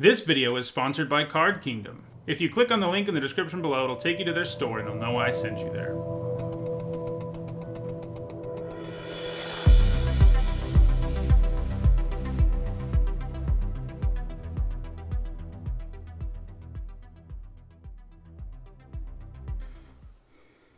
This video is sponsored by Card Kingdom. If you click on the link in the description below, it'll take you to their store and they'll know I sent you there.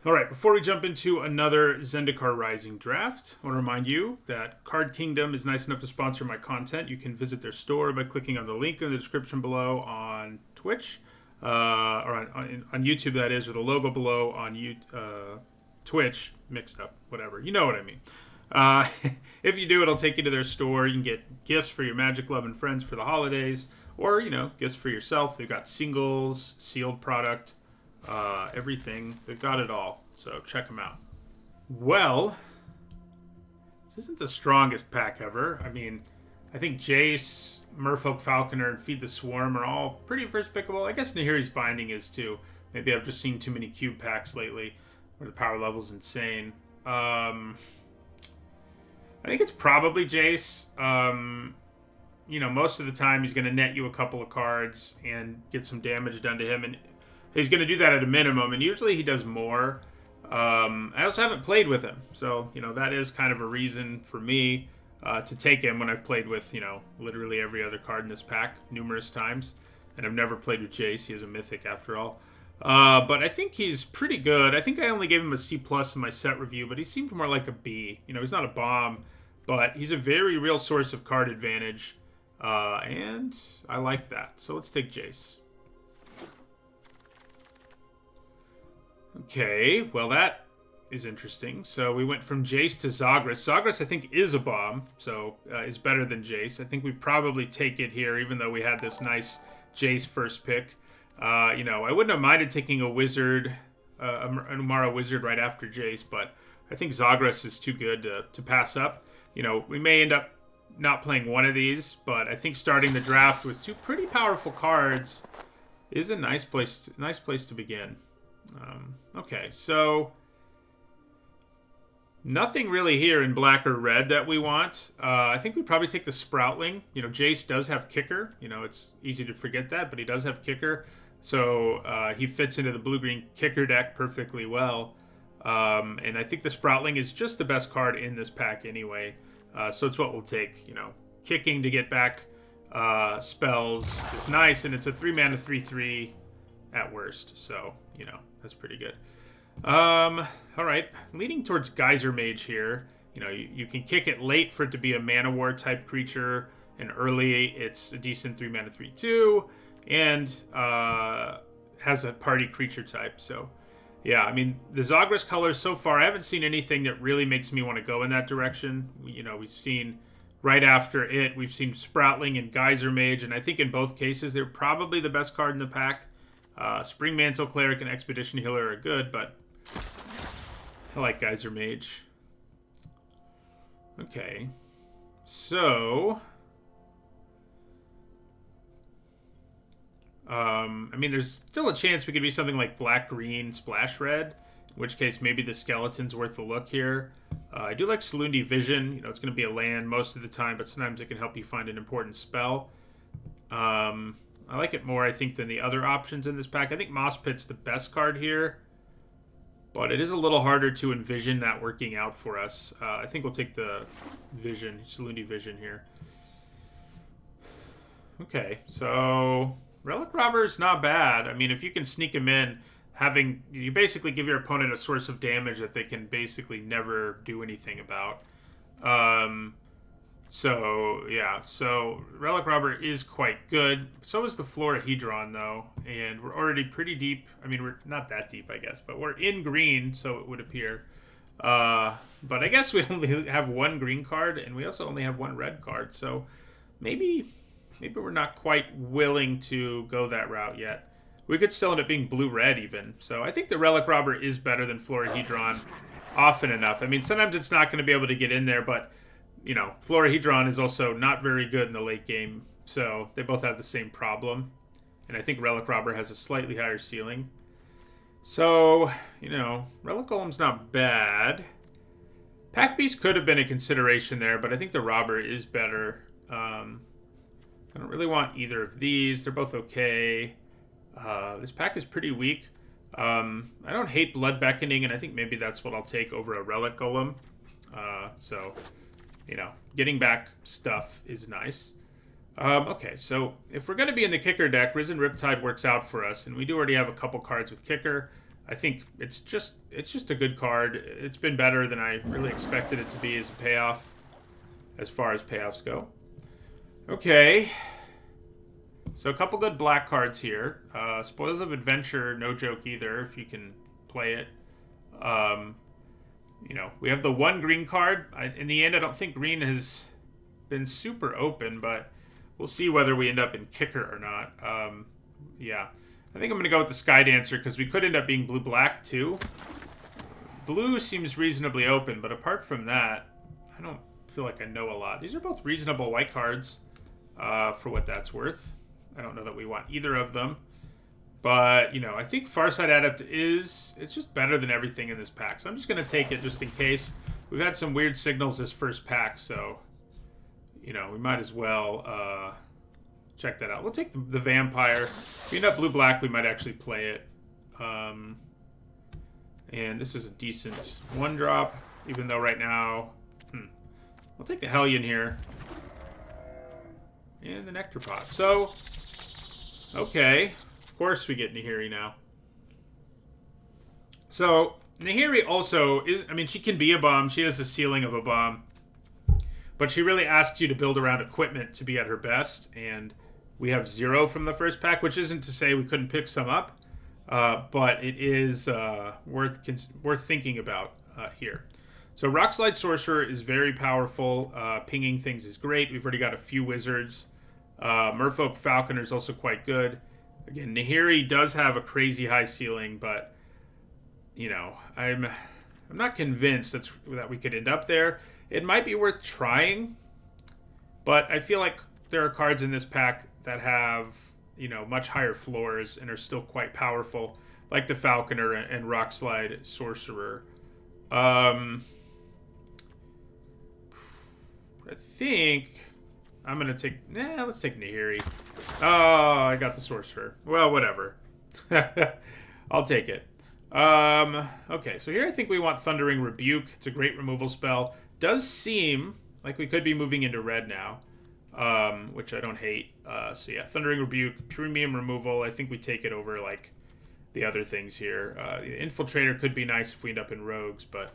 Alright, before we jump into another Zendikar Rising draft, I want to remind you that Card Kingdom is nice enough to sponsor my content. You can visit their store by clicking on the link in the description below on Twitch, or on YouTube, that is, or the logo below on Twitch, mixed up, whatever. You know what I mean. If you do, it'll take you to their store. You can get gifts for your Magic Love and friends for the holidays, or, gifts for yourself. They've got singles, sealed product, everything. They've got it all. So check them out. Well, this isn't the strongest pack ever. I mean, I think Jace, Merfolk Falconer, and Feed the Swarm are all pretty first pickable. I guess Nahiri's Binding is too. Maybe I've just seen too many cube packs lately where the power level's insane. I think it's probably Jace. Most of the time he's going to net you a couple of cards and get some damage done to him, and he's going to do that at a minimum, and usually he does more. I also haven't played with him, so, that is kind of a reason for me to take him when I've played with, literally every other card in this pack numerous times. And I've never played with Jace. He is a mythic after all. But I think he's pretty good. I think I only gave him a C+ in my set review, but he seemed more like a B. He's not a bomb, but he's a very real source of card advantage. And I like that. So let's take Jace. Okay, well that is interesting. So we went from Jace to Zagras. Zagras, I think, is a bomb, so is better than Jace. I think we probably take it here, even though we had this nice Jace first pick. I wouldn't have minded taking a wizard, an Umara wizard right after Jace, but I think Zagras is too good to pass up. We may end up not playing one of these, but I think starting the draft with two pretty powerful cards is a nice place to begin. Okay, so nothing really here in black or red that we want. I think we probably take the Sproutling. Jace does have kicker. It's easy to forget that, but he does have kicker. So he fits into the blue-green kicker deck perfectly well. And I think the Sproutling is just the best card in this pack anyway. So it's what we'll take. Kicking to get back spells is nice, and it's a 3-mana 3/3 at worst. So, that's pretty good. All right, leaning towards Geyser Mage here. You can kick it late for it to be a Mana War type creature, and early it's a decent 3-mana 3/2, and has a party creature type. So, yeah, I mean, the Zagras colors so far, I haven't seen anything that really makes me want to go in that direction. We've seen right after it, we've seen Sproutling and Geyser Mage, and I think in both cases they're probably the best card in the pack. Spring Mantle Cleric and Expedition Healer are good, but I like Geyser Mage. Okay, so there's still a chance we could be something like Black-Green Splash Red, in which case maybe the Skeleton's worth a look here. I do like Salundi Vision. It's going to be a land most of the time, but sometimes it can help you find an important spell. I like it more, I think, than the other options in this pack. I think Moss Pit's the best card here, but it is a little harder to envision that working out for us. I think we'll take the Vision, Salundi Vision here. Okay, so Relic Robber's not bad. I mean, if you can sneak him in, you basically give your opponent a source of damage that they can basically never do anything about. So Relic Robber is quite good. So is the Florahedron, though, and we're already pretty deep. I mean, we're not that deep, I guess, but we're in green, so it would appear. But I guess we only have one green card, and we also only have one red card, so maybe we're not quite willing to go that route yet. We could still end up being blue-red even. So I think the Relic Robber is better than Florahedron often enough. I mean, sometimes it's not going to be able to get in there, but Florahedron is also not very good in the late game, so they both have the same problem. And I think Relic Robber has a slightly higher ceiling. So, Relic Golem's not bad. Pack Beast could have been a consideration there, but I think the Robber is better. I don't really want either of these. They're both okay. This pack is pretty weak. I don't hate Blood Beckoning, and I think maybe that's what I'll take over a Relic Golem. So, you know, getting back stuff is nice. Okay, so if we're going to be in the kicker deck, Risen Riptide works out for us, and we do already have a couple cards with kicker. I think it's just a good card. It's been better than I really expected it to be as a payoff, as far as payoffs go. Okay. So a couple good black cards here. Spoils of Adventure, no joke either, if you can play it. You know, we have the one green card. In the end, I don't think green has been super open, but we'll see whether we end up in kicker or not. Yeah. I think I'm going to go with the Sky Dancer, because we could end up being blue-black, too. Blue seems reasonably open, but apart from that, I don't feel like I know a lot. These are both reasonable white cards, for what that's worth. I don't know that we want either of them. But, you know, I think Farsight Adept it's just better than everything in this pack. So I'm just going to take it just in case. We've had some weird signals this first pack, so, you know, we might as well check that out. We'll take the Vampire. If we end up blue-black, we might actually play it. And this is a decent one-drop, even though right now... We'll take the Hellion here. And the Nectar Pot. So, okay. Of course we get Nahiri now. So, Nahiri also is... I mean, she can be a bomb. She has the ceiling of a bomb. But she really asks you to build around equipment to be at her best. And we have 0 from the first pack, which isn't to say we couldn't pick some up. But it is worth thinking about here. So Rockslide Sorcerer is very powerful. Pinging things is great. We've already got a few wizards. Merfolk Falconer is also quite good. Again, Nahiri does have a crazy high ceiling, but you know, I'm not convinced that we could end up there. It might be worth trying, but I feel like there are cards in this pack that have, you know, much higher floors and are still quite powerful, like the Falconer and Rockslide Sorcerer. I think I'm going to take... let's take Nahiri. Oh, I got the Sorcerer. Well, whatever. I'll take it. Okay, so here I think we want Thundering Rebuke. It's a great removal spell. Does seem like we could be moving into red now, which I don't hate. So yeah, Thundering Rebuke, premium removal. I think we take it over, like, the other things here. The Infiltrator could be nice if we end up in rogues, but...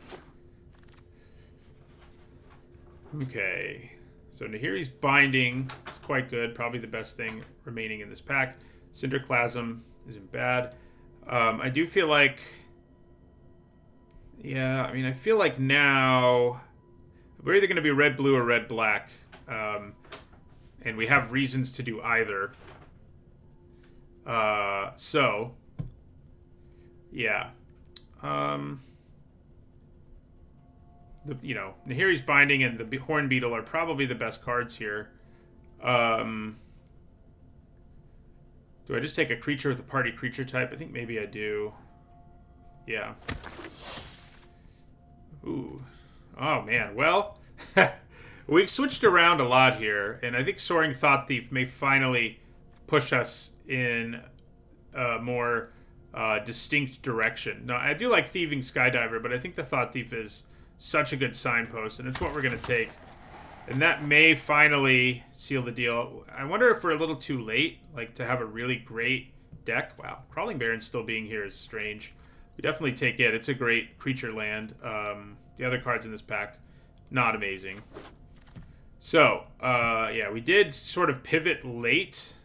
Okay, so Nahiri's Binding is quite good. Probably the best thing remaining in this pack. Cinderclasm isn't bad. I do feel like... Yeah, I mean, I feel like now... We're either going to be red-blue or red-black. And we have reasons to do either. So... Yeah. You know, Nahiri's Binding and the Horn Beetle are probably the best cards here. Do I just take a creature with a party creature type? I think maybe I do. Yeah. Ooh. Oh, man. Well, we've switched around a lot here, and I think Soaring Thought Thief may finally push us in a more distinct direction. Now, I do like Thieving Skydiver, but I think the Thought Thief is such a good signpost, and it's what we're going to take. And that may finally seal the deal. I wonder if we're a little too late, like, to have a really great deck. Wow, Crawling Baron still being here is strange. We definitely take it. It's a great creature land. The other cards in this pack, not amazing. So, yeah, we did sort of pivot late,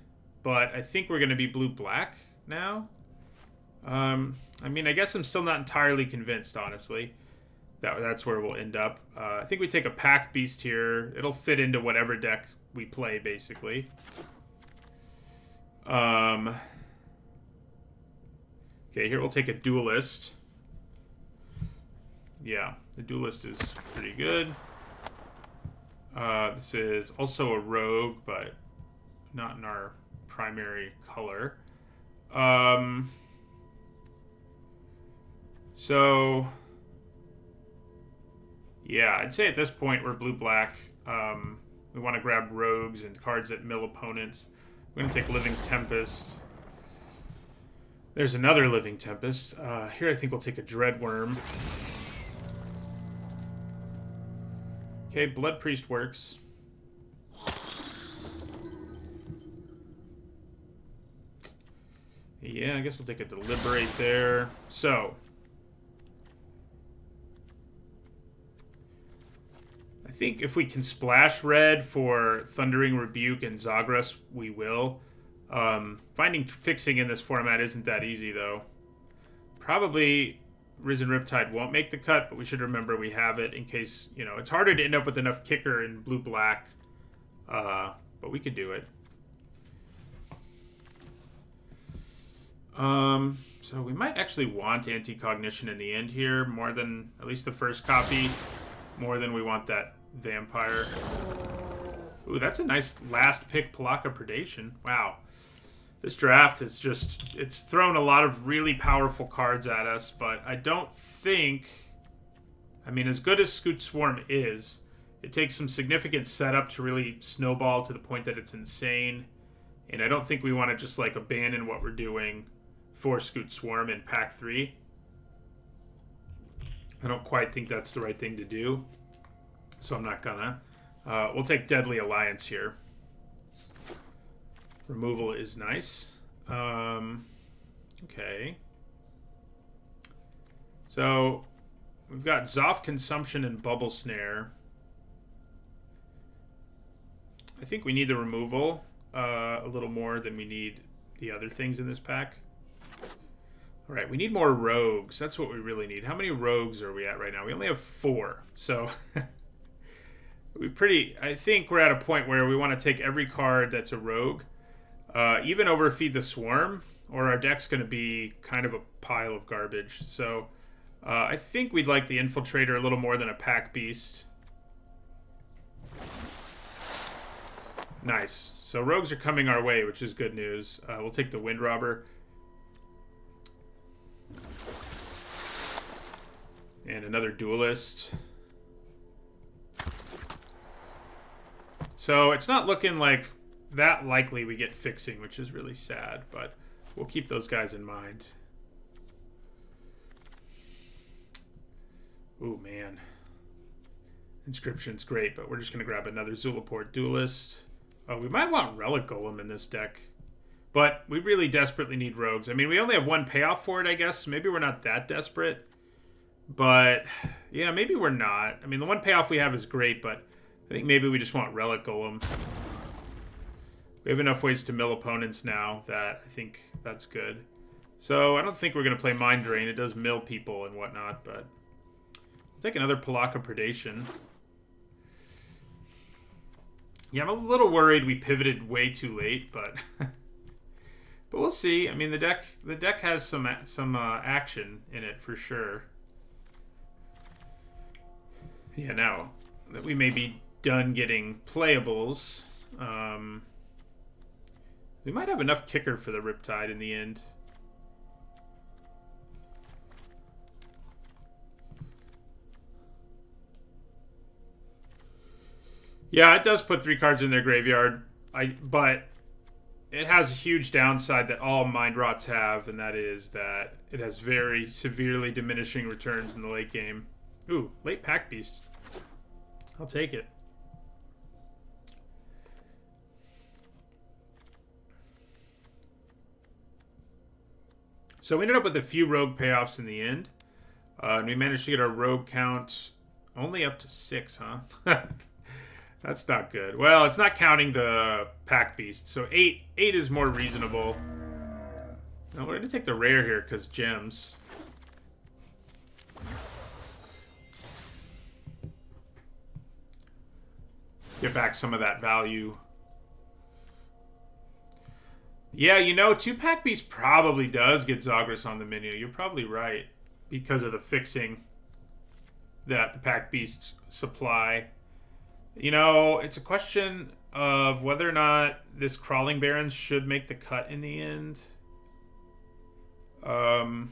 but I think we're going to be blue-black now. I mean, I guess I'm still not entirely convinced, honestly. That's where we'll end up. I think we take a Pack Beast here. It'll fit into whatever deck we play, basically. Okay, here we'll take a Duelist. Yeah, the Duelist is pretty good. This is also a Rogue, but not in our primary color. So... Yeah, I'd say at this point we're blue-black. We want to grab rogues and cards that mill opponents. We're going to take Living Tempest. There's another Living Tempest. Here I think we'll take a Dreadworm. Okay, Blood Priest works. Yeah, I guess we'll take a Deliberate there. So, I think if we can splash red for Thundering Rebuke and Zagras, we will. Finding fixing in this format isn't that easy, though. Probably Risen Riptide won't make the cut, but we should remember we have it in case, you know, it's harder to end up with enough kicker in blue-black, but we could do it. So we might actually want Anti-Cognition in the end here, more than, at least the first copy, more than we want that Vampire. Ooh, that's a nice last pick Palaka Predation. Wow. This draft has just, it's thrown a lot of really powerful cards at us, but I don't think, I mean, as good as Scoot Swarm is, it takes some significant setup to really snowball to the point that it's insane. And I don't think we want to just like abandon what we're doing for Scoot Swarm in pack 3. I don't quite think that's the right thing to do, so I'm not gonna. We'll take Deadly Alliance here. Removal is nice. Okay. So we've got Zoff Consumption and Bubble Snare. I think we need the removal a little more than we need the other things in this pack. All right, we need more rogues. That's what we really need. How many rogues are we at right now? We only have 4. So I think we're at a point where we want to take every card that's a rogue, even overfeed the Swarm, or our deck's going to be kind of a pile of garbage. So I think we'd like the Infiltrator a little more than a Pack Beast. Nice. So rogues are coming our way, which is good news. We'll take the Wind Robber. And another Duelist. So it's not looking like that likely we get fixing, which is really sad, but we'll keep those guys in mind. Ooh, man. Inscription's great, but we're just going to grab another Zulaport Duelist. Oh, we might want Relic Golem in this deck. But we really desperately need rogues. I mean, we only have one payoff for it, I guess. Maybe we're not that desperate. But, yeah, maybe we're not. I mean, the one payoff we have is great, but I think maybe we just want Relic Golem. We have enough ways to mill opponents now that I think that's good. So I don't think we're going to play Mind Drain. It does mill people and whatnot, but I'll take another Palaka Predation. Yeah, I'm a little worried we pivoted way too late, but but we'll see. I mean, the deck has some action in it for sure. Yeah, now that we may be done getting playables, we might have enough kicker for the Riptide in the end. Yeah, it does put 3 cards in their graveyard, but it has a huge downside that all Mind Rots have, and that is that it has very severely diminishing returns in the late game. Ooh, late Pack Beast. I'll take it. So we ended up with a few rogue payoffs in the end. And we managed to get our rogue count only up to 6, huh? That's not good. Well, it's not counting the Pack Beast. So 8 is more reasonable. No, we're going to take the rare here because gems. Get back some of that value. Yeah, you know, 2 Pack Beast probably does get Zagras on the menu. You're probably right. Because of the fixing that the Pack Beasts supply. You know, it's a question of whether or not this Crawling Barons should make the cut in the end. It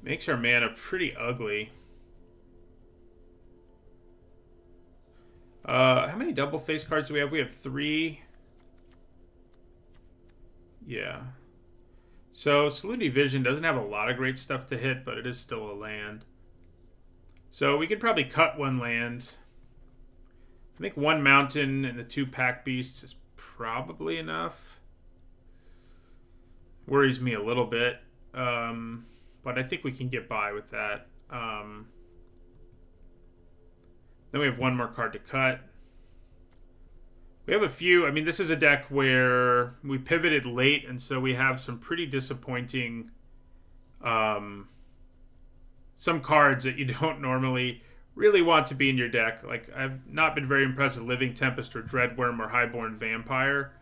makes our mana pretty ugly. How many double face cards do we have? We have 3. Yeah. So Saluti Vision doesn't have a lot of great stuff to hit, but it is still a land. So we could probably cut 1 land. I think 1 mountain and the 2 pack beasts is probably enough. Worries me a little bit. But I think we can get by with that. Then we have 1 more card to cut. We have a few. I mean, this is a deck where we pivoted late, and so we have some pretty disappointing some cards that you don't normally really want to be in your deck. Like, I've not been very impressed with Living Tempest or Dreadworm or Highborn Vampire.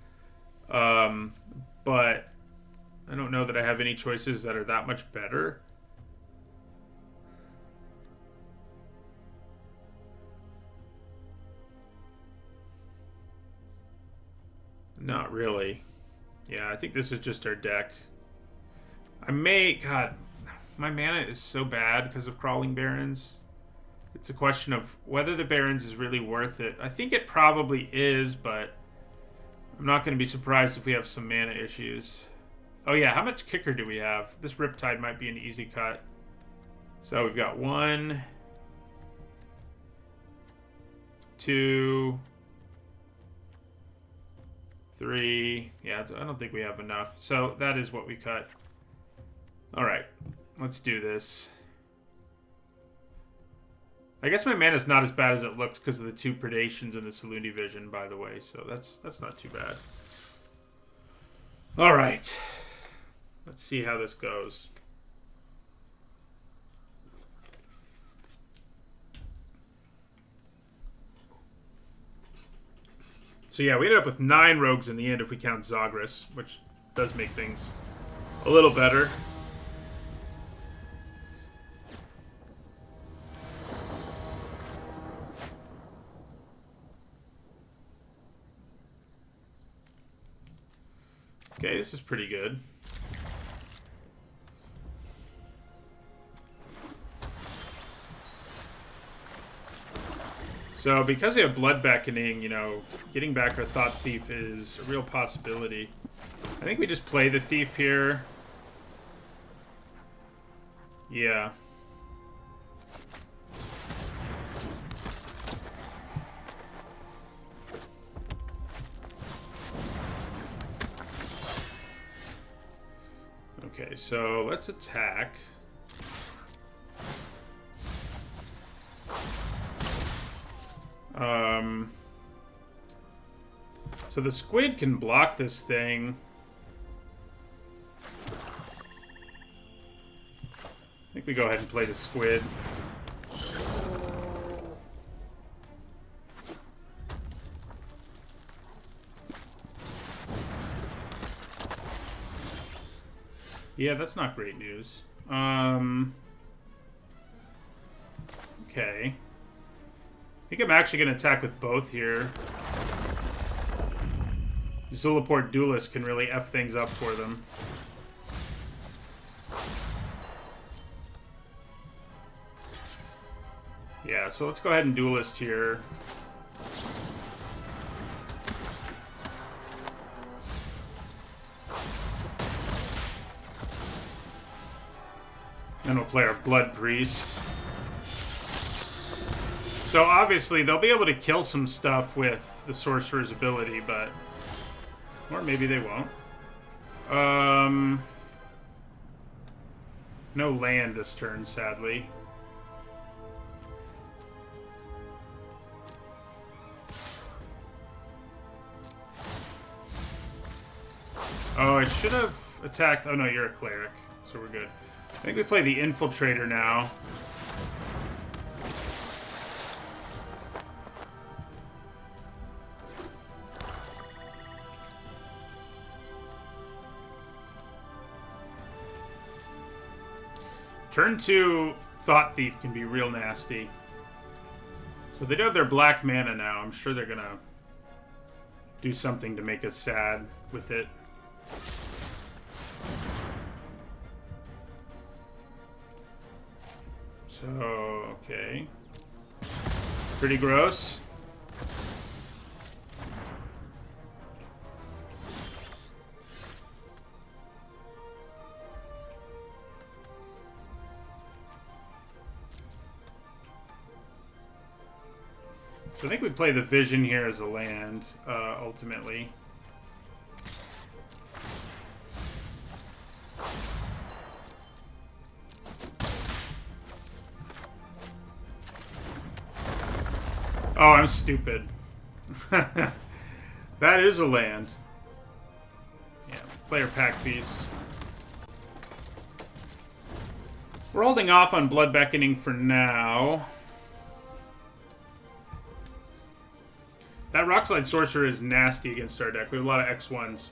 But I don't know that I have any choices that are that much better. Not really. Yeah, I think this is just our deck. I may... God, my mana is so bad because of Crawling Barrens. It's a question of whether the Barrens is really worth it. I think it probably is, but I'm not going to be surprised if we have some mana issues. Oh yeah, how much kicker do we have? This Riptide might be an easy cut. So we've got 1, 2, 3. Yeah, I don't think we have enough. So that is what we cut. Alright, let's do this. I guess my mana's not as bad as it looks because of the 2 Predations and the Saluti Vision, by the way. So that's not too bad. Alright. Let's see how this goes. So yeah, we ended up with 9 rogues in the end if we count Zagras, which does make things a little better. Okay, this is pretty good. So because we have Blood Beckoning, you know, getting back our Thought Thief is a real possibility. I think we just play the Thief here. Yeah. Okay, so let's attack. So the squid can block this thing. I think we go ahead and play the squid. Yeah, that's not great news. Okay. I think I'm actually going to attack with both here. Zulaport Duelist can really F things up for them. Yeah, so let's go ahead and Duelist here. Then we'll play our Blood Priest. So obviously they'll be able to kill some stuff with the Sorcerer's ability, but... Or maybe they won't. No land this turn, sadly. Oh, I should have attacked... Oh no, you're a cleric, so we're good. I think we play the Infiltrator now. Turn 2 Thought Thief can be real nasty. So they do have their black mana now. I'm sure they're gonna do something to make us sad with it. So, okay. Pretty gross. So I think we play the Vision here as a land, ultimately. Oh, I'm stupid. That is a land. Yeah, player pack beast. We're holding off on Blood Beckoning for now. That Rockslide Sorcerer is nasty against our deck. We have a lot of X1s.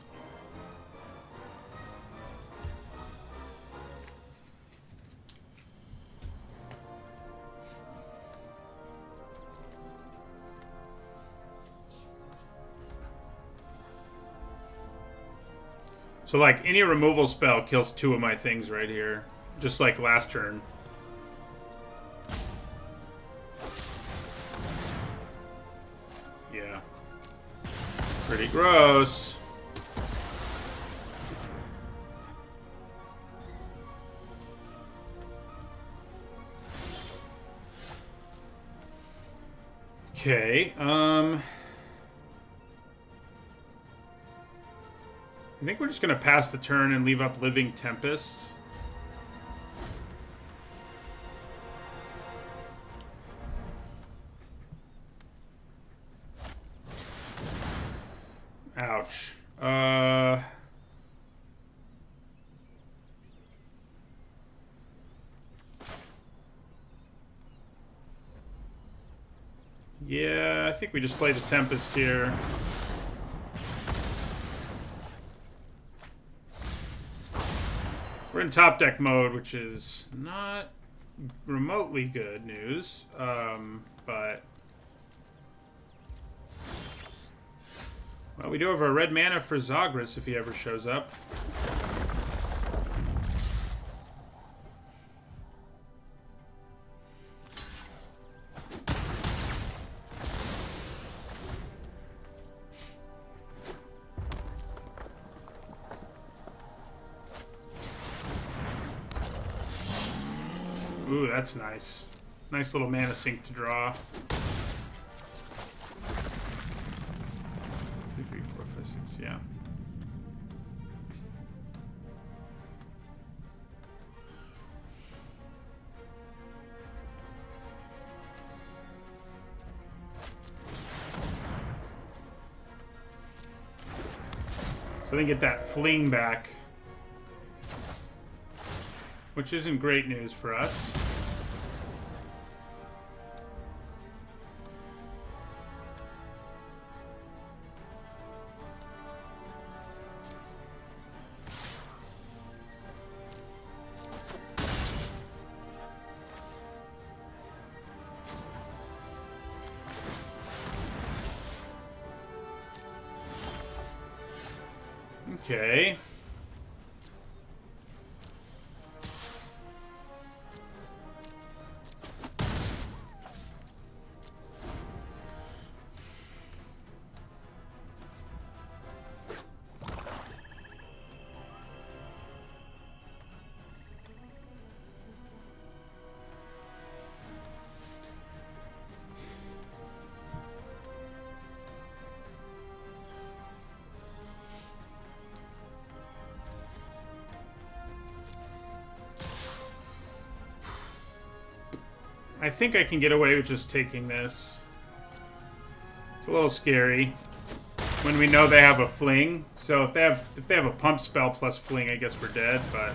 So, like, any removal spell kills 2 of my things right here. Just like last turn. Yeah. Pretty gross. Okay, I think we're just gonna pass the turn and leave up Living Tempest. Ouch. Yeah, I think we just play the Tempest here. We're in top deck mode, which is not remotely good news, but... Well, we do have our red mana for Zagras if he ever shows up. Ooh, that's nice. Nice little mana sink to draw. 2, 3, 4, 5, 6, yeah. So they get that fling back, which isn't great news for us. Okay. I think I can get away with just taking this. It's a little scary when we know they have a fling. So if they have a pump spell plus fling, I guess we're dead, but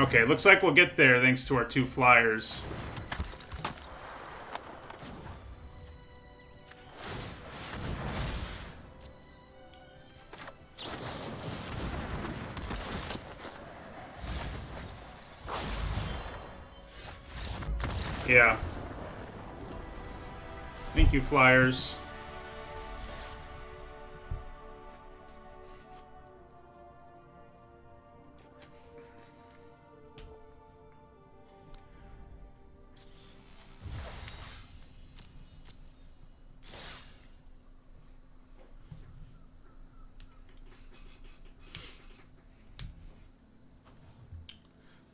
okay, looks like we'll get there thanks to our 2 flyers. Yeah. Thank you, Flyers.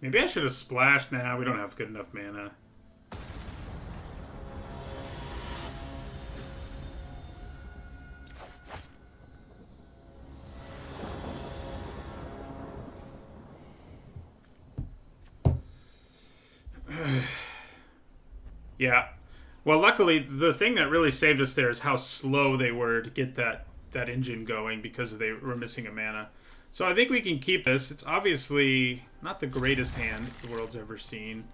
Maybe I should have splashed. Nah, we don't have good enough mana. Yeah. Well, luckily, the thing that really saved us there is how slow they were to get that engine going because they were missing a mana. So I think we can keep this. It's obviously not the greatest hand the world's ever seen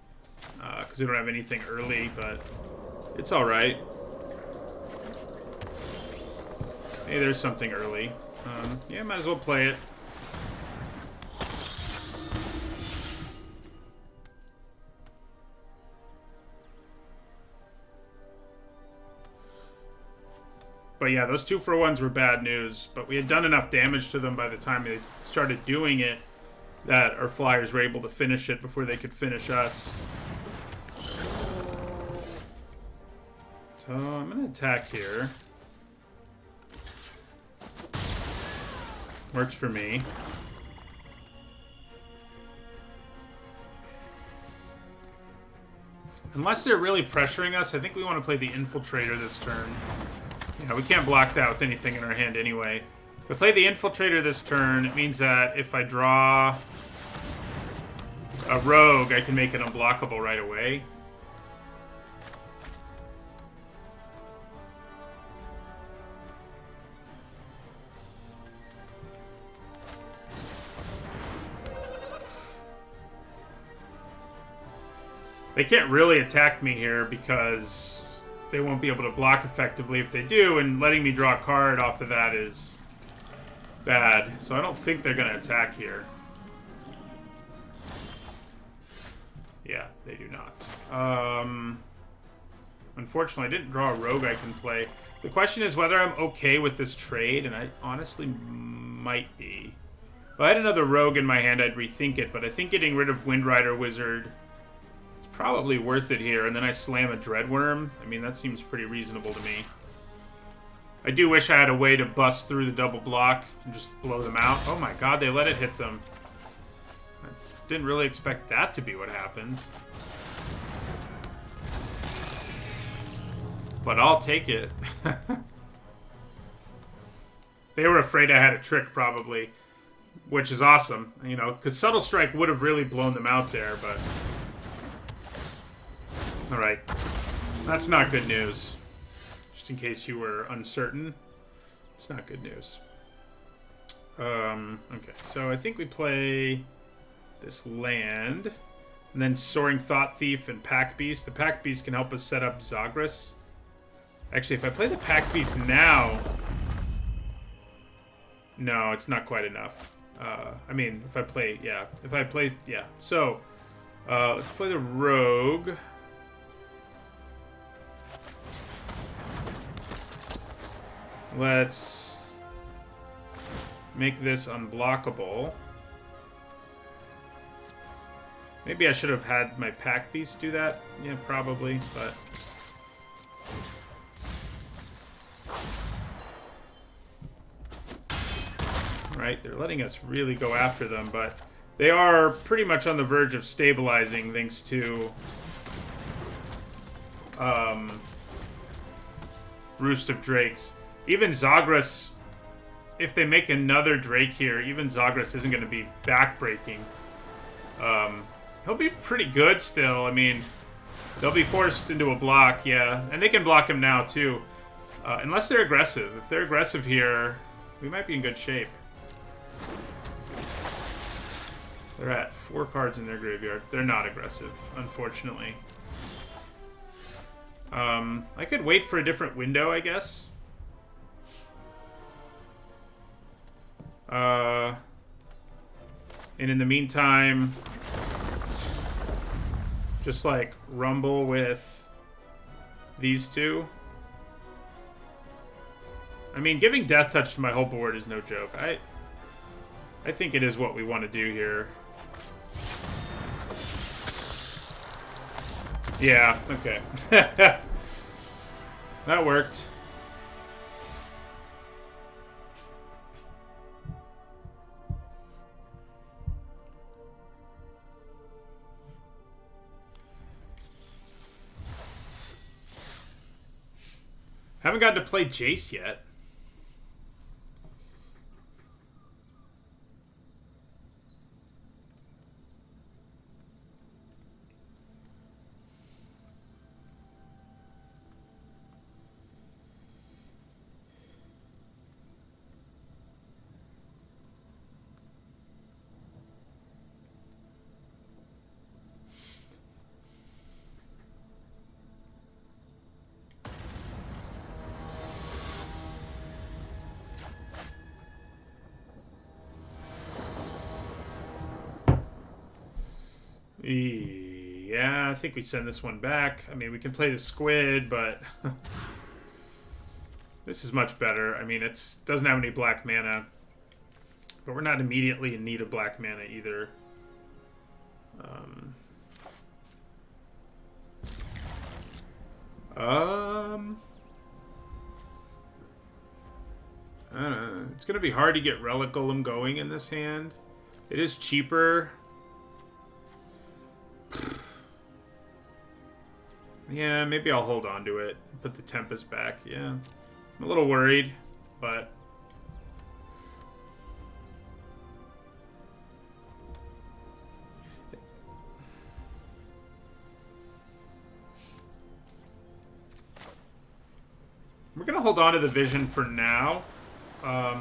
because we don't have anything early, but it's all right. Hey, there's something early. Yeah, might as well play it. But yeah, those 2-for-1s were bad news. But we had done enough damage to them by the time they started doing it that our flyers were able to finish it before they could finish us. So I'm going to attack here. Works for me. Unless they're really pressuring us, I think we want to play the Infiltrator this turn. Yeah, we can't block that with anything in our hand anyway. If I play the Infiltrator this turn, it means that if I draw a Rogue, I can make it unblockable right away. They can't really attack me here because they won't be able to block effectively if they do, and letting me draw a card off of that is bad. So I don't think they're going to attack here. Yeah, they do not. Unfortunately, I didn't draw a Rogue I can play. The question is whether I'm okay with this trade, and I honestly might be. If I had another Rogue in my hand, I'd rethink it, but I think getting rid of Windrider Wizard probably worth it here, and then I slam a Dreadworm. I mean, that seems pretty reasonable to me. I do wish I had a way to bust through the double block and just blow them out. Oh my god, they let it hit them. I didn't really expect that to be what happened. But I'll take it. They were afraid I had a trick, probably. Which is awesome, you know, because Subtle Strike would have really blown them out there, but... Alright. That's not good news. Just in case you were uncertain. It's not good news. Okay, so I think we play this land. And then Soaring Thought Thief and Pack Beast. The Pack Beast can help us set up Zagras. Actually, if I play the Pack Beast now... No, it's not quite enough. I mean, if I play... Yeah. If I play... Yeah. So, let's play the Rogue. Let's make this unblockable. Maybe I should have had my Pack Beast do that. Yeah, probably, but... Right, they're letting us really go after them, but they are pretty much on the verge of stabilizing thanks to Roost of Drakes. Even Zagras, if they make another Drake here, even Zagras isn't going to be backbreaking. He'll be pretty good still. I mean, they'll be forced into a block, yeah. And they can block him now, too. Unless they're aggressive. If they're aggressive here, we might be in good shape. They're at 4 cards in their graveyard. They're not aggressive, unfortunately. I could wait for a different window, I guess. And in the meantime, just like rumble with these two. I mean, giving Death Touch to my whole board is no joke. I think it is what we want to do here. Yeah, okay. That worked. Haven't gotten to play Jace yet. Yeah, I think we send this one back. I mean, we can play the squid, but this is much better. I mean, it doesn't have any black mana, but we're not immediately in need of black mana either. I don't know. It's going to be hard to get Relic Golem going in this hand. It is cheaper. Yeah, maybe I'll hold on to it. Put the Tempest back. Yeah. I'm a little worried, but... we're going to hold on to the Vision for now. We're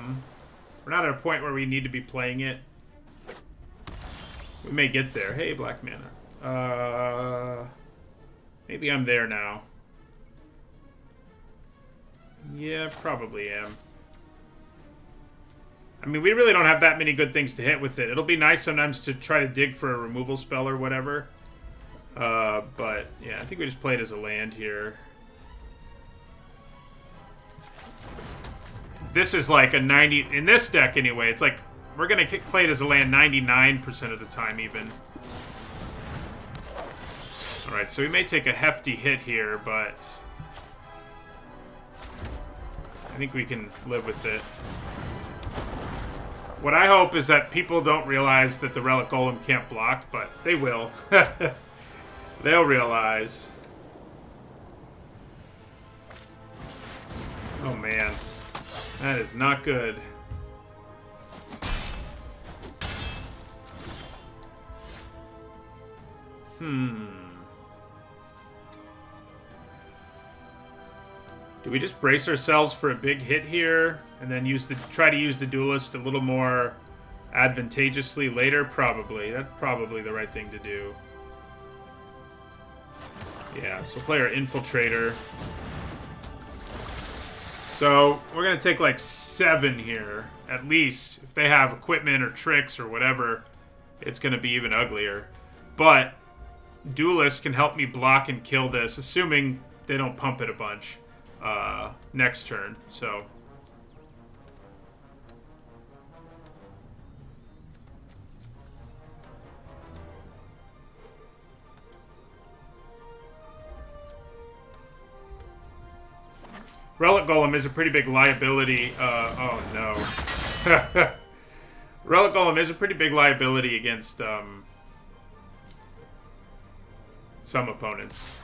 not at a point where we need to be playing it. We may get there. Hey, black mana. Maybe I'm there now. Yeah, probably am. I mean, we really don't have that many good things to hit with it. It'll be nice sometimes to try to dig for a removal spell or whatever. But, yeah, I think we just play it as a land here. This is like a 90... in this deck, anyway, it's like... we're going to play it as a land 99% of the time, even. Alright, so we may take a hefty hit here, but... I think we can live with it. What I hope is that people don't realize that the Relic Golem can't block, but they will. They'll realize. Oh, man. That is not good. Do we just brace ourselves for a big hit here and then try to use the Duelist a little more advantageously later? Probably. That's probably the right thing to do. Yeah, so play our Infiltrator. So we're going to take like 7 here, at least. If they have equipment or tricks or whatever, it's going to be even uglier. But Duelist can help me block and kill this, assuming they don't pump it a bunch next turn. So Relic Golem is a pretty big liability. Oh no. Relic Golem is a pretty big liability against some opponents.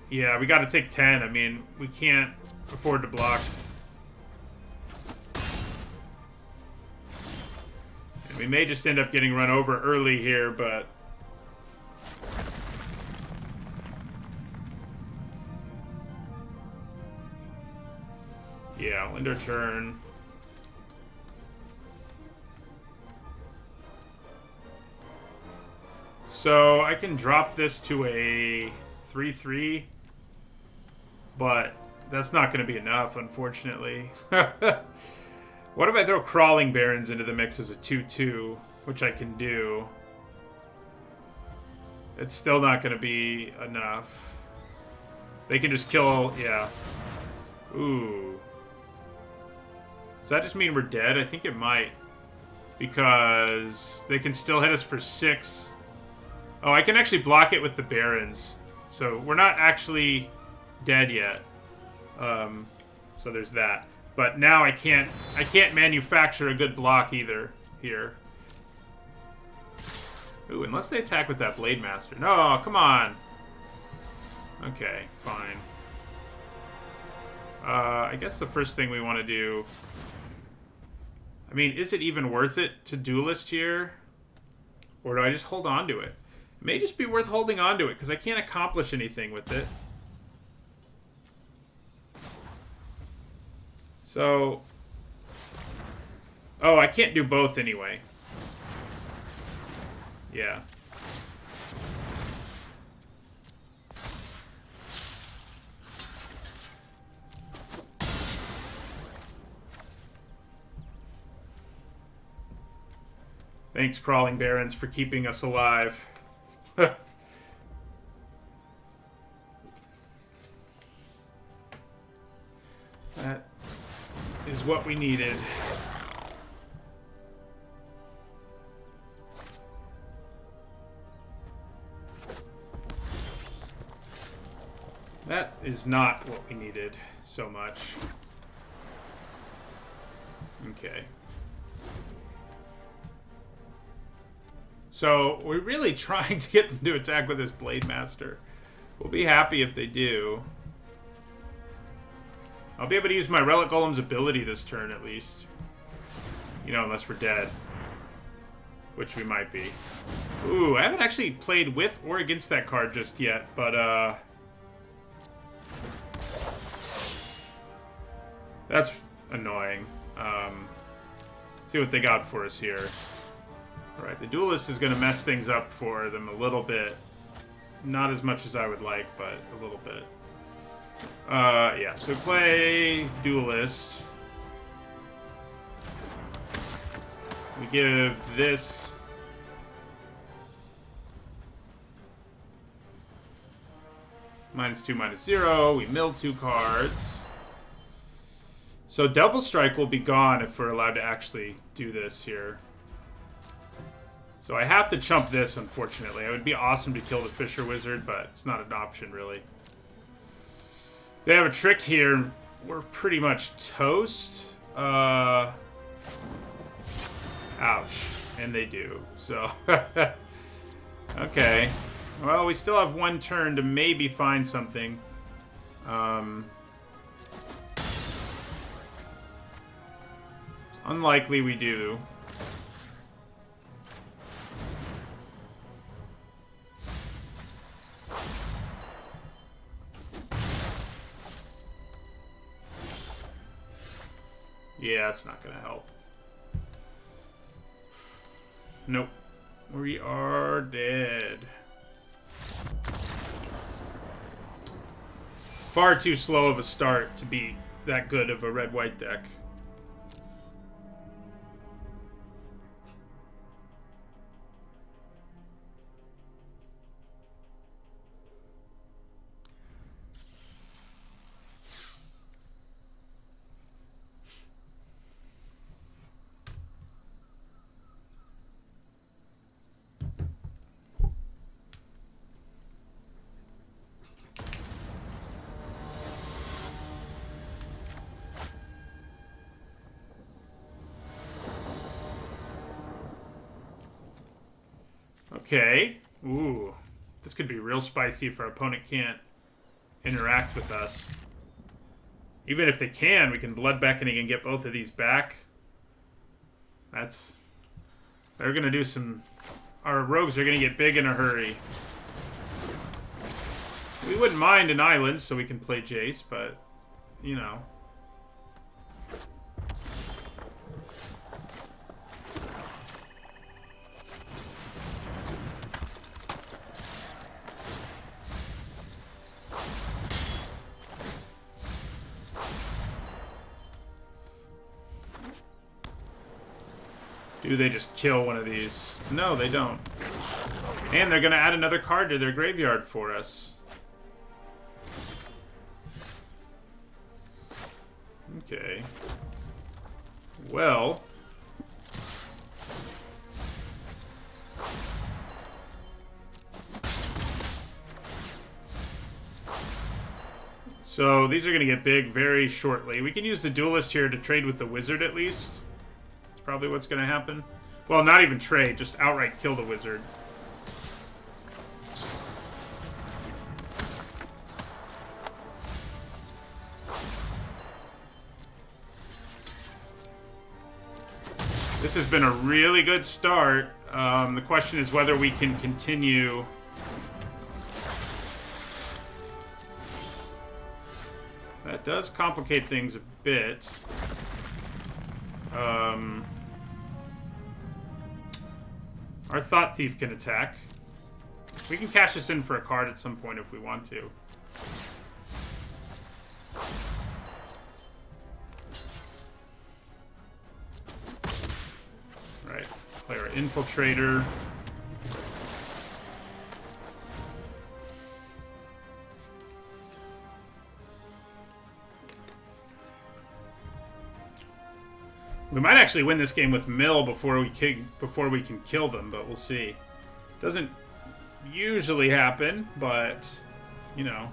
Yeah, we got to take 10. I mean, we can't afford to block. And we may just end up getting run over early here, but... yeah, I'll end our turn. So I can drop this to a 3/3, but that's not going to be enough, unfortunately. What if I throw Crawling Barons into the mix as a 2/2, which I can do? It's still not going to be enough. They can just kill, yeah. Ooh. Does that just mean we're dead? I think it might. Because they can still hit us for 6. Oh, I can actually block it with the Barons. So we're not actually dead yet. So there's that. But now I can't manufacture a good block either here. Ooh, unless they attack with that Blade Master. No, come on. Okay, fine. I guess the first thing we want to do... I mean, is it even worth it to Duelist here? Or do I just hold on to it? It may just be worth holding on to it, because I can't accomplish anything with it. So... oh, I can't do both anyway. Yeah. Thanks, Crawling Barons, for keeping us alive. That is what we needed. That is not what we needed so much. Okay. So, we're really trying to get them to attack with this Blade Master. We'll be happy if they do. I'll be able to use my Relic Golem's ability this turn, at least. You know, unless we're dead. Which we might be. Ooh, I haven't actually played with or against that card just yet, but, that's annoying. Let's see what they got for us here. Alright, the Duelist is going to mess things up for them a little bit. Not as much as I would like, but a little bit. Yeah, so play Duelist. We give this... -2, -0. We mill 2 cards. So Double Strike will be gone if we're allowed to actually do this here. So I have to chump this, unfortunately. It would be awesome to kill the Fisher Wizard, but it's not an option, really. They have a trick here. We're pretty much toast. Ouch. And they do. So, okay. Well, we still have one turn to maybe find something. It's unlikely we do. Yeah, it's not gonna help. Nope. We are dead. Far too slow of a start to be that good of a red-white deck. Okay. Ooh. This could be real spicy if our opponent can't interact with us. Even if they can, we can Blood Beckoning and get both of these back. That's... They're gonna do some... Our rogues are gonna get big in a hurry. We wouldn't mind an island so we can play Jace, but... You know... Do they just kill one of these? No, they don't. And they're gonna add another card to their graveyard for us. Okay. Well... So, these are gonna get big very shortly. We can use the Duelist here to trade with the Wizard at least. Probably what's going to happen. Well, not even trade, just outright kill the Wizard. This has been a really good start. The question is whether we can continue. That does complicate things a bit. Our Thought Thief can attack. We can cash this in for a card at some point if we want to. Right. Play our Infiltrator. We might actually win this game with Mill before we can kill them, but we'll see. Doesn't usually happen, but you know.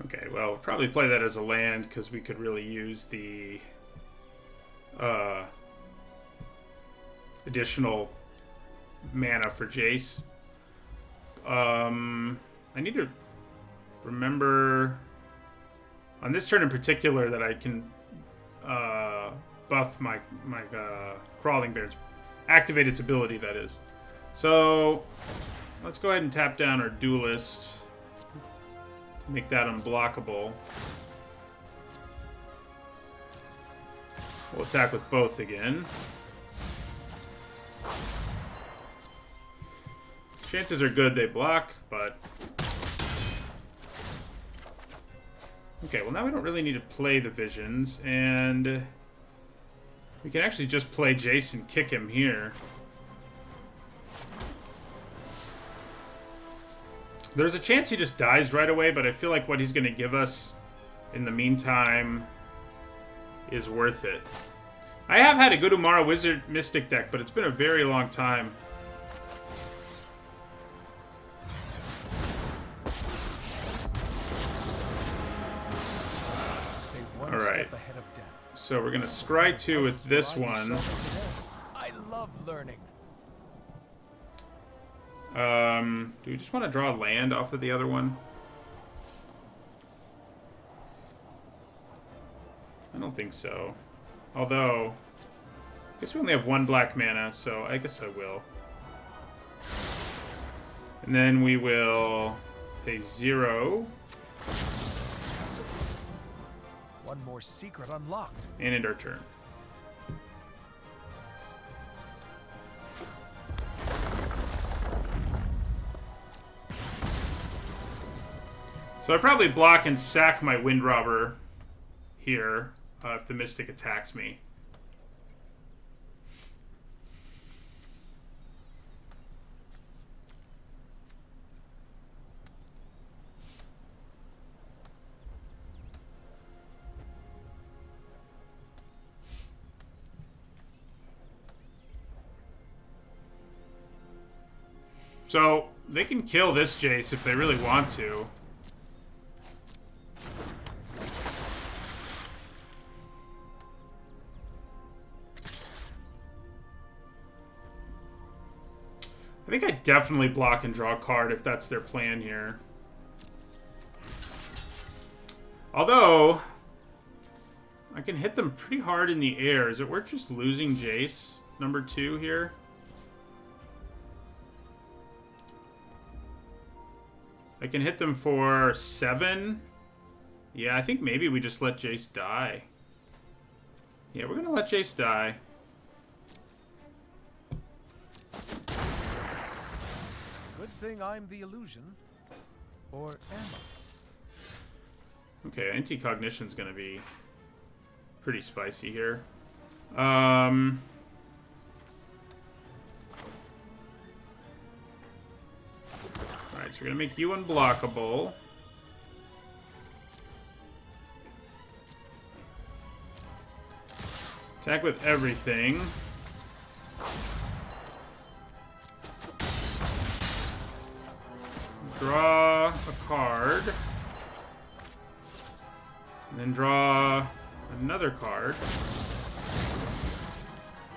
Okay, well, we'll probably play that as a land because we could really use the additional mana for Jace. I need to remember on this turn in particular that I can buff my Crawling Bear's, activate its ability, that is. So let's go ahead and tap down our Duelist. Make that unblockable. We'll attack with both again. Chances are good they block, but... Okay, well now we don't really need to play the Visions, and... we can actually just play Jason, kick him here. There's a chance he just dies right away, but I feel like what he's going to give us in the meantime is worth it. I have had a good Umara Wizard Mystic deck, but it's been a very long time. Alright. So we're going to scry 2 with this one. I love learning. Do we just want to draw land off of the other one? I don't think so. Although, I guess we only have 1 black mana, so I guess I will. And then we will pay 0. One more secret unlocked. And end our turn. So I probably block and sack my Wind Robber here if the Mystic attacks me. So they can kill this Jace if they really want to. I think I definitely block and draw a card if that's their plan here. Although, I can hit them pretty hard in the air. Is it worth just losing Jace, number 2 here? I can hit them for 7. Yeah, I think maybe we just let Jace die. Yeah, we're going to let Jace die. Good thing I'm the illusion. Or am I? Okay, anti-cognition's gonna be pretty spicy here. Alright, so we're gonna make you unblockable. Attack with everything. Draw a card. And then draw another card.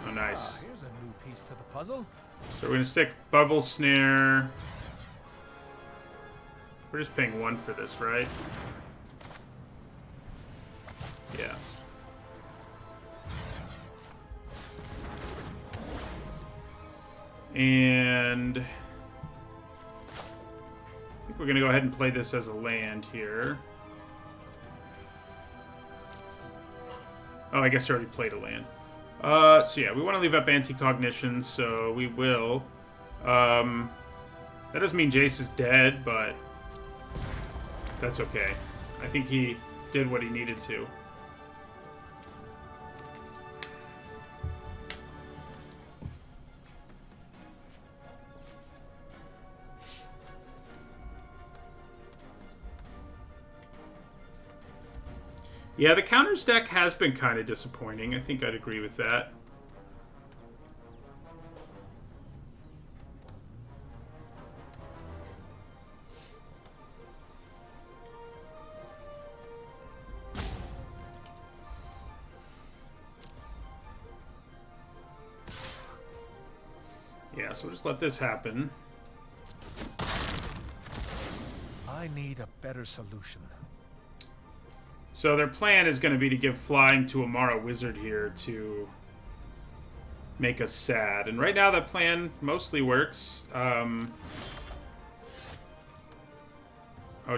Oh, nice. Here's a new piece to the puzzle. So we're going to stick Bubble Snare. We're just paying 1 for this, right? Yeah. And I think we're going to go ahead and play this as a land here. Oh, I guess I already played a land. So yeah, we want to leave up anti-cognition, so we will. That doesn't mean Jace is dead, but that's okay. I think he did what he needed to. Yeah, the counters deck has been kind of disappointing. I think I'd agree with that. Yeah, so we'll just let this happen. I need a better solution. So their plan is going to be to give flying to Amara Wizard here to make us sad. And right now that plan mostly works. Oh,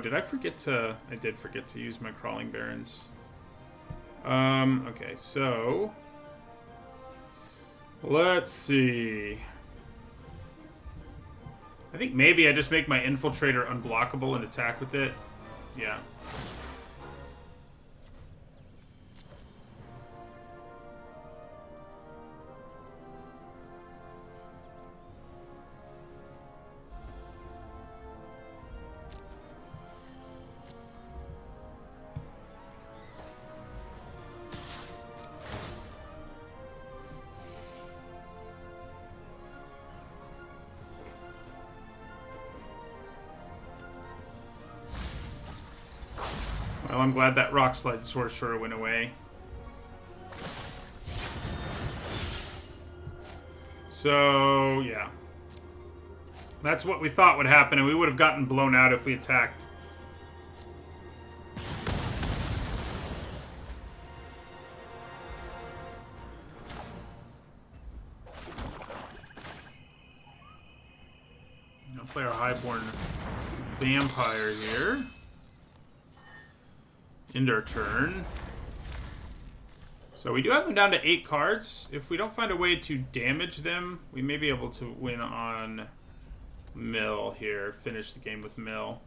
did I forget to... I did forget to use my Crawling Barrens. Okay, so... Let's see. I think maybe I just make my Infiltrator unblockable and attack with it. Yeah. Well, I'm glad that Rock Slide Sorcerer went away. So, yeah. That's what we thought would happen, and we would have gotten blown out if we attacked. I'll play our Highborn Vampire here. End our turn. So we do have them down to 8 cards. If we don't find a way to damage them, we may be able to win on Mill here. Finish the game with Mill.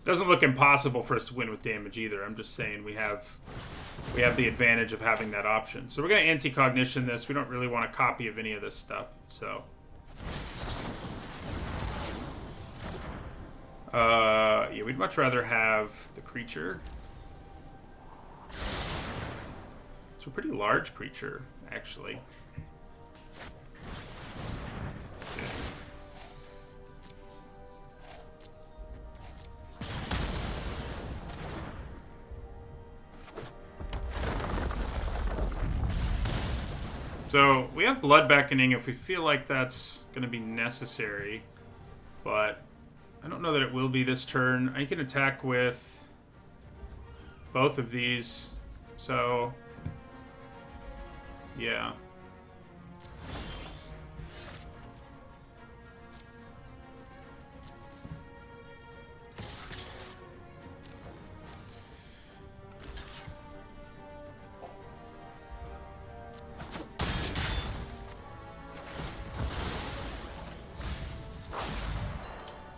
Doesn't look impossible for us to win with damage either. I'm just saying we have the advantage of having that option. So we're going to anti-cognition this. We don't really want a copy of any of this stuff. So yeah, we'd much rather have the creature. It's a pretty large creature, actually. Okay. So we have Blood Beckoning if we feel like that's going to be necessary, but I don't know that it will be this turn. I can attack with both of these, so yeah.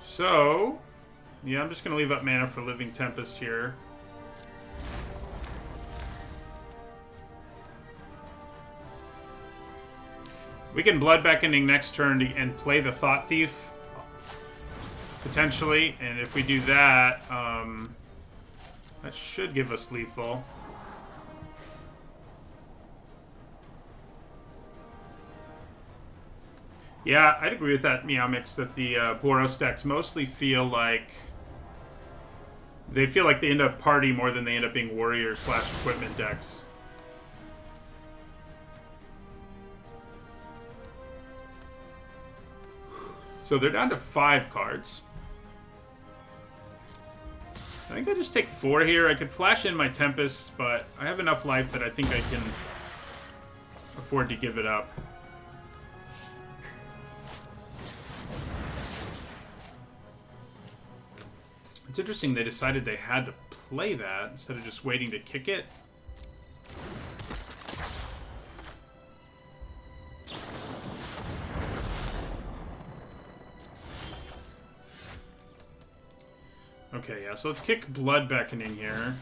So, yeah, I'm just going to leave up mana for Living Tempest here. We can Blood Beckoning next turn and play the Thought Thief, potentially. And if we do that, that should give us lethal. Yeah, I'd agree with that, Meow Mix, that the Boros decks mostly feel like they end up party more than they end up being warrior / equipment decks. So they're down to 5 cards. I think I just take 4 here. I could flash in my Tempest, but I have enough life that I think I can afford to give it up. It's interesting they decided they had to play that instead of just waiting to kick it. Okay, yeah, so let's kick Blood Beckoning here.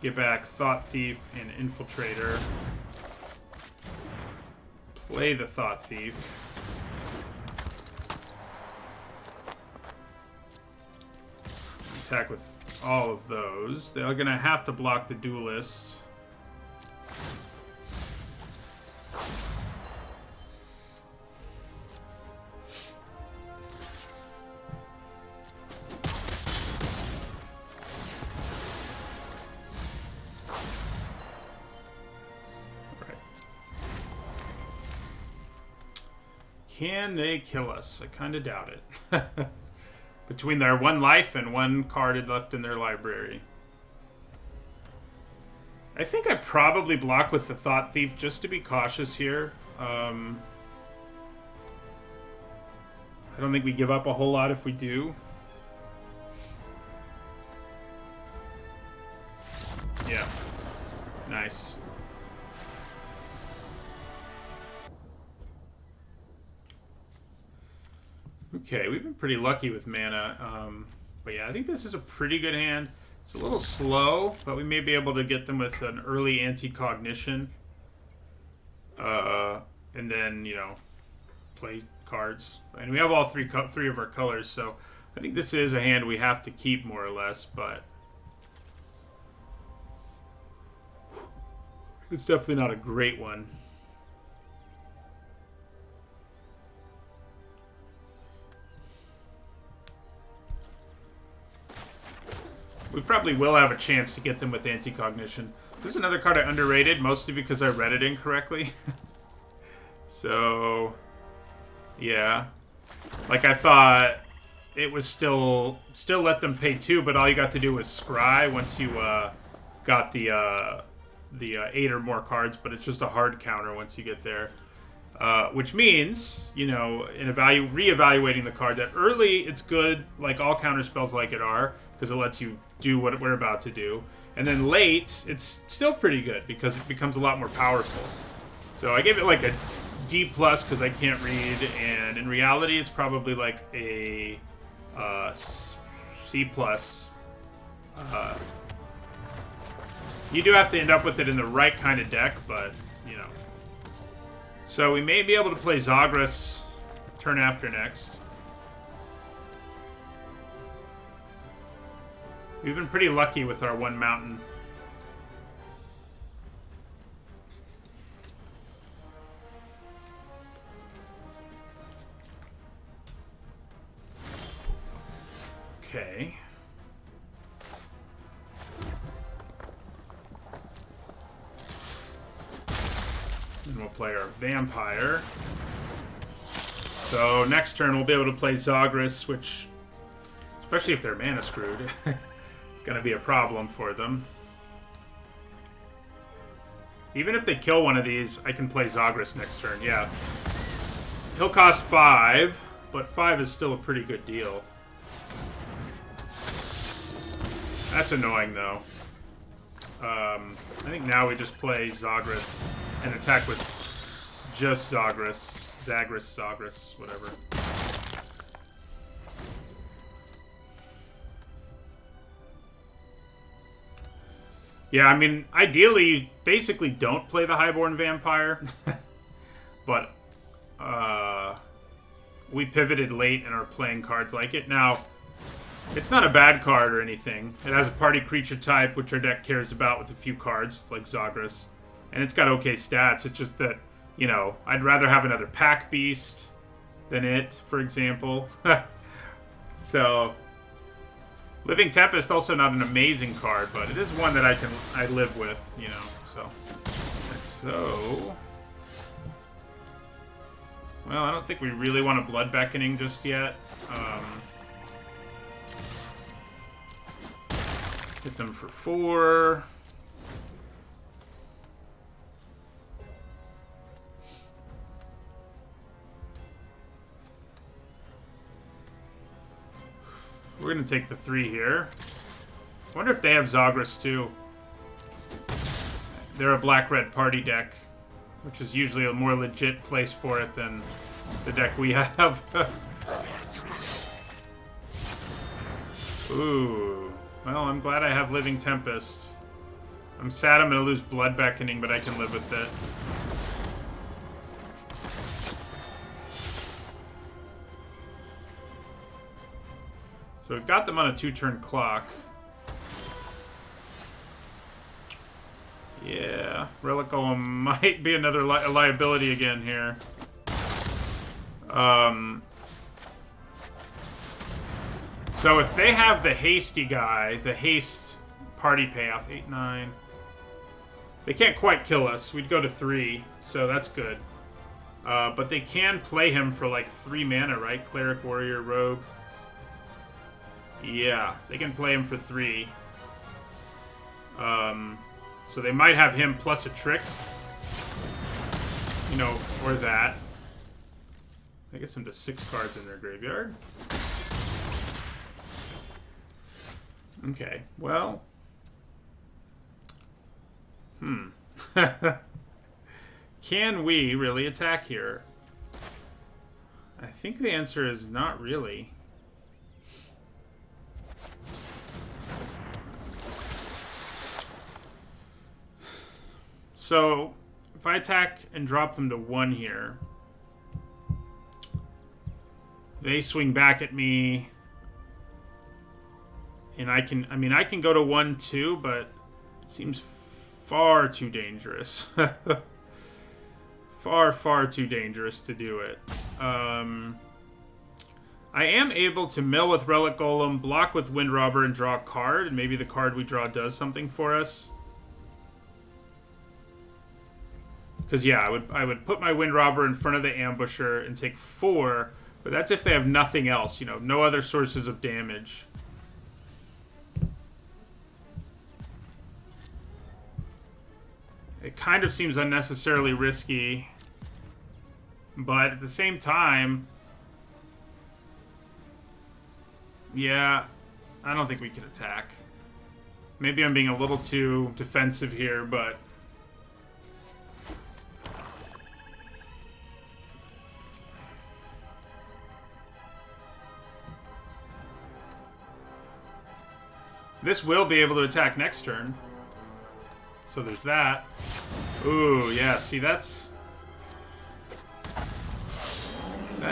Get back Thought Thief and Infiltrator. Play the Thought Thief. Attack with all of those. They're gonna have to block the Duelist. Can they kill us? I kind of doubt it. Between their 1 life and 1 card left in their library. I think I probably block with the Thought Thief just to be cautious here. I don't think we give up a whole lot if we do. Yeah. Nice. Okay, we've been pretty lucky with mana. But yeah, I think this is a pretty good hand. It's a little slow, but we may be able to get them with an early anti-cognition. And then, you know, play cards. And we have all three of our colors, so I think this is a hand we have to keep more or less, but it's definitely not a great one. We probably will have a chance to get them with anti-cognition. This is another card I underrated, mostly because I read it incorrectly. So, yeah. Like, I thought it was still let them pay 2, but all you got to do was scry once you got the 8 or more cards, but it's just a hard counter once you get there. Which means, you know, in re-evaluating the card, that early it's good, like all counter spells like it are, because it lets you do what we're about to do. And then late, it's still pretty good, because it becomes a lot more powerful. So I gave it like a D+, because I can't read, and in reality, it's probably like a C+. You do have to end up with it in the right kind of deck, but, you know. So we may be able to play Zagras turn after next. We've been pretty lucky with our 1 mountain. Okay. And we'll play our Vampire. So next turn we'll be able to play Zagras, which, especially if they're mana screwed, it's going to be a problem for them. Even if they kill one of these, I can play Zagras next turn, yeah. He'll cost 5, but 5 is still a pretty good deal. That's annoying, though. I think now we just play Zagras and attack with just Zagras. Zagras, whatever. Yeah, I mean, ideally, you basically don't play the Highborn Vampire. But, we pivoted late and are playing cards like it. Now, it's not a bad card or anything. It has a party creature type, which our deck cares about with a few cards, like Zagras. And it's got okay stats. It's just that, you know, I'd rather have another Pack Beast than it, for example. So, Living Tempest, also not an amazing card, but it is one that I live with, you know, so... Well, I don't think we really want a Blood Beckoning just yet. Hit them for 4. We're going to take the 3 here. I wonder if they have Zagras too. They're a black-red party deck, which is usually a more legit place for it than the deck we have. Ooh. Well, I'm glad I have Living Tempest. I'm sad I'm going to lose Blood Beckoning, but I can live with it. So we've got them on a 2-turn clock. Yeah, Relic Golem might be another liability again here. So if they have the hasty guy, the haste party payoff, 8, 9. They can't quite kill us. We'd go to 3, so that's good. But they can play him for like 3 mana, right? Cleric, Warrior, Rogue. Yeah, they can play him for 3. So they might have him plus a trick. You know, or that. I guess them to 6 cards in their graveyard. Okay, well. Can we really attack here? I think the answer is not really. So, if I attack and drop them to 1 here, they swing back at me, and I can go to 1 too, but it seems far too dangerous. Far too dangerous to do it. I am able to mill with Relic Golem, block with Wind Robber, and draw a card, and maybe the card we draw does something for us. Because, yeah, I would put my Wind Robber in front of the Ambusher and take 4, but that's if they have nothing else, you know, no other sources of damage. It kind of seems unnecessarily risky, but at the same time, yeah, I don't think we can attack. Maybe I'm being a little too defensive here, but this will be able to attack next turn. So there's that. Ooh, yeah, see, that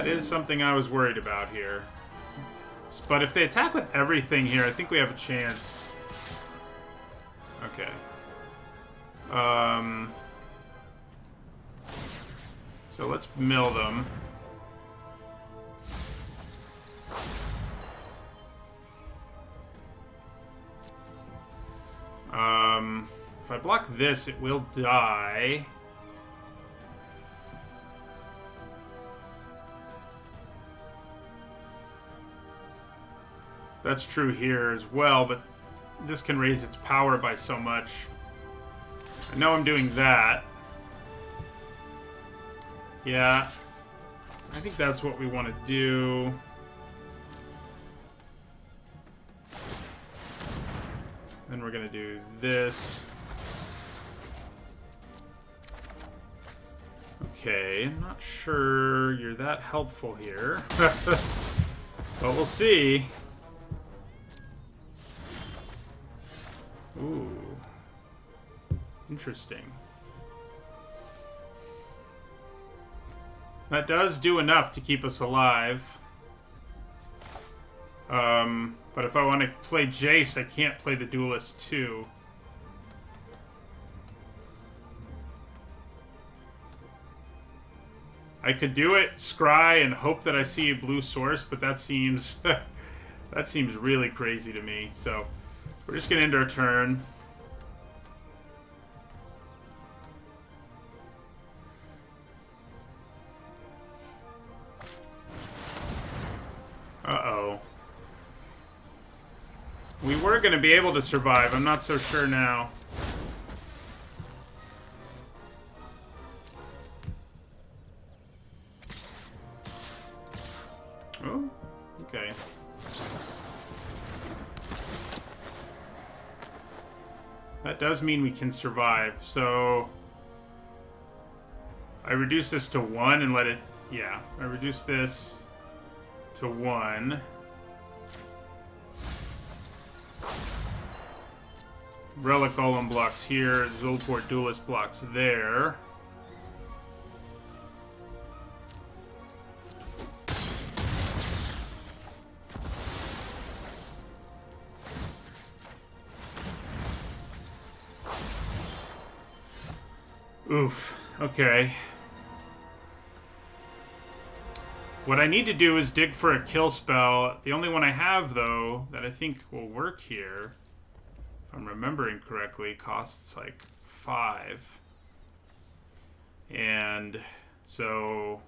is something I was worried about here. But if they attack with everything here, I think we have a chance. Okay. So let's mill them. If I block this, it will die. That's true here as well, but this can raise its power by so much. I know I'm doing that. Yeah. I think that's what we want to do. Then we're going to do this. Okay, I'm not sure you're that helpful here. But we'll see. Ooh. Interesting. That does do enough to keep us alive. But if I want to play Jace, I can't play the Duelist too. I could do it, scry, and hope that I see a blue source, but that seems that seems really crazy to me. So we're just gonna end our turn. Uh-oh. We were gonna be able to survive. I'm not so sure now. Oh, okay. That does mean we can survive, so I reduce this to 1 and let it, yeah, I reduce this to 1. Relic Golem blocks here. Zulport Duelist blocks there. Oof. Okay. What I need to do is dig for a kill spell. The only one I have, though, that I think will work here, if I'm remembering correctly, costs like 5. And so...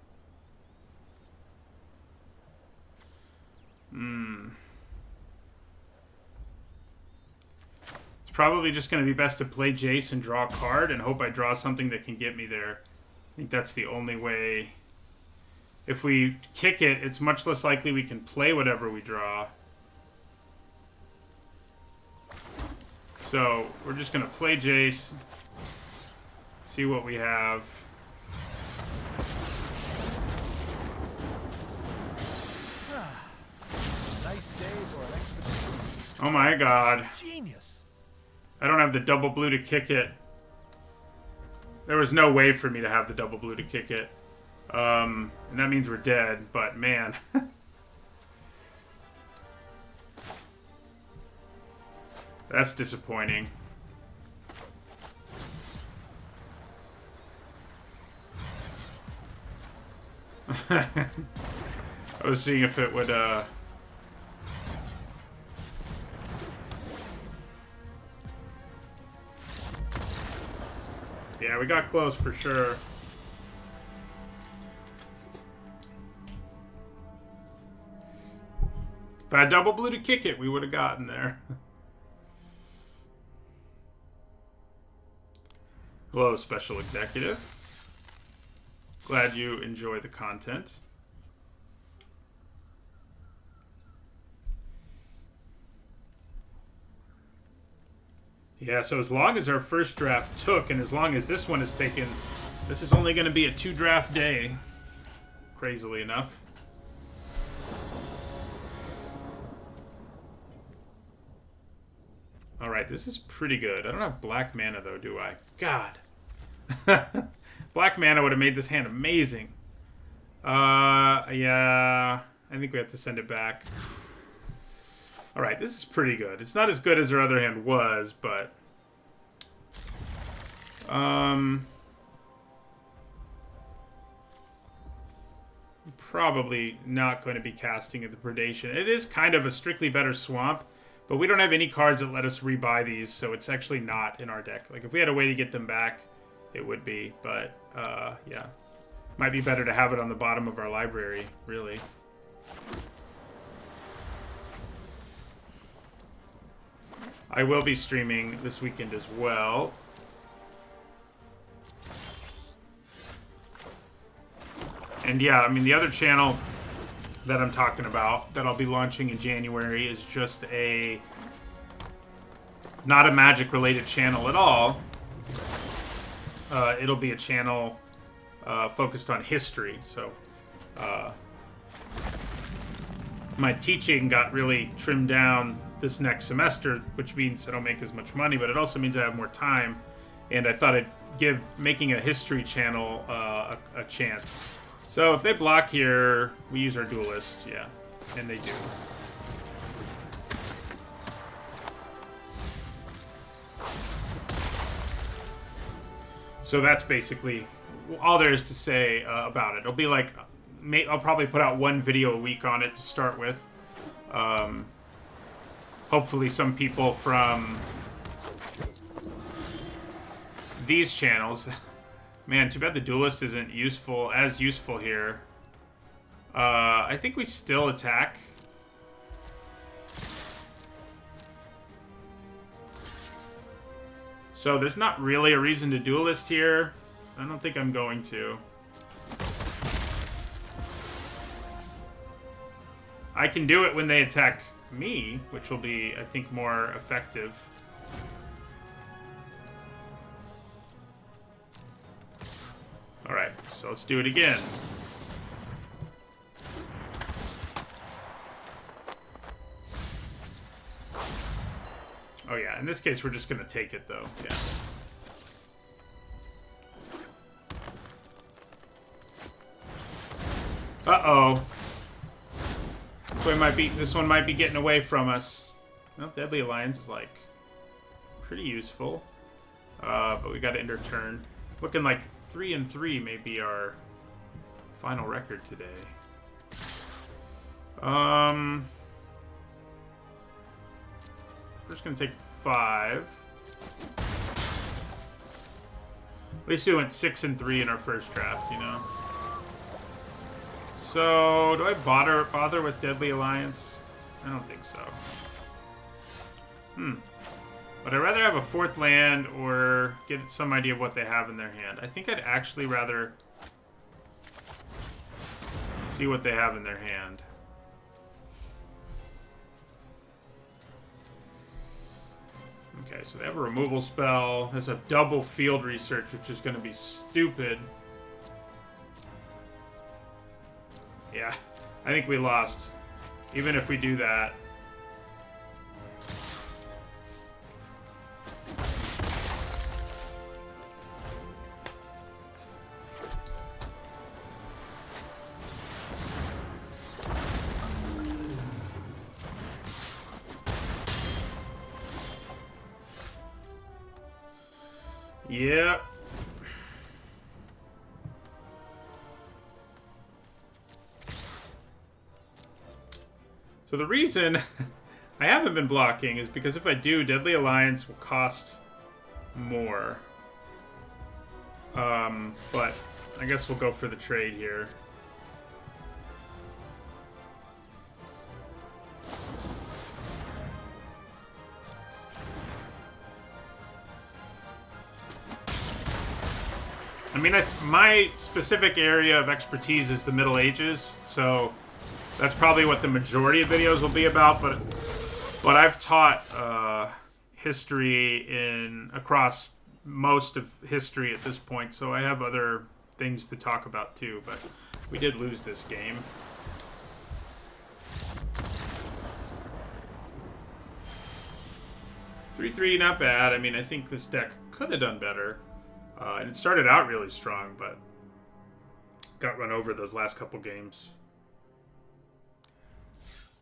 It's probably just going to be best to play Jace and draw a card and hope I draw something that can get me there. I think that's the only way. If we kick it, it's much less likely we can play whatever we draw. So, we're just going to play Jace, see what we have. Nice day for an expedition. Oh my god. Genius. I don't have the double blue to kick it. There was no way for me to have the double blue to kick it. And that means we're dead, but man. That's disappointing. I was seeing if it would, Yeah, we got close for sure. If I had double blue to kick it, we would have gotten there. Hello, Special Executive. Glad you enjoy the content. Yeah, so as long as our first draft took, and as long as this one is taken, this is only going to be a 2-draft day, crazily enough. Alright, this is pretty good. I don't have black mana, though, do I? God. Black mana would have made this hand amazing. Yeah, I think we have to send it back. Alright, this is pretty good. It's not as good as our other hand was, but... probably not going to be casting at the Predation. It is kind of a strictly better swamp, but we don't have any cards that let us rebuy these, so it's actually not in our deck. Like, if we had a way to get them back, it would be, but, yeah. Might be better to have it on the bottom of our library, really. I will be streaming this weekend as well. And yeah, I mean, the other channel that I'm talking about that I'll be launching in January is just a... not a Magic-related channel at all. It'll be a channel focused on history, so... my teaching got really trimmed down this next semester, which means I don't make as much money, but it also means I have more time, and I thought I'd give making a history channel a chance. So if they block here, we use our duelist, yeah, and they do. So that's basically all there is to say about it. It'll be like, I'll probably put out 1 video a week on it to start with. Hopefully some people from these channels... Man, too bad the duelist isn't as useful here. I think we still attack. So there's not really a reason to duelist here. I don't think I'm going to. I can do it when they attack me, which will be, I think, more effective. Alright, so let's do it again. Oh yeah, in this case we're just gonna take it though. Yeah. Uh-oh. This one might be getting away from us. Well, Deadly Alliance is like pretty useful. But we gotta end our turn. Looking like 3-3 may be our final record today. We're just gonna take 5. At least we went 6-3 in our first draft, you know. So, do I bother with Deadly Alliance? I don't think so. But I'd rather have a 4th land or get some idea of what they have in their hand. I think I'd actually rather see what they have in their hand. Okay, so they have a removal spell. There's a double field research, which is going to be stupid. Yeah, I think we lost. Even if we do that. Yep. So the reason I haven't been blocking is because if I do, Deadly Alliance will cost more. But I guess we'll go for the trade here. I mean, my specific area of expertise is the Middle Ages, so that's probably what the majority of videos will be about. But I've taught history across most of history at this point, so I have other things to talk about too. But we did lose this game. Three, not bad. I mean, I think this deck could have done better. And it started out really strong, but got run over those last couple games.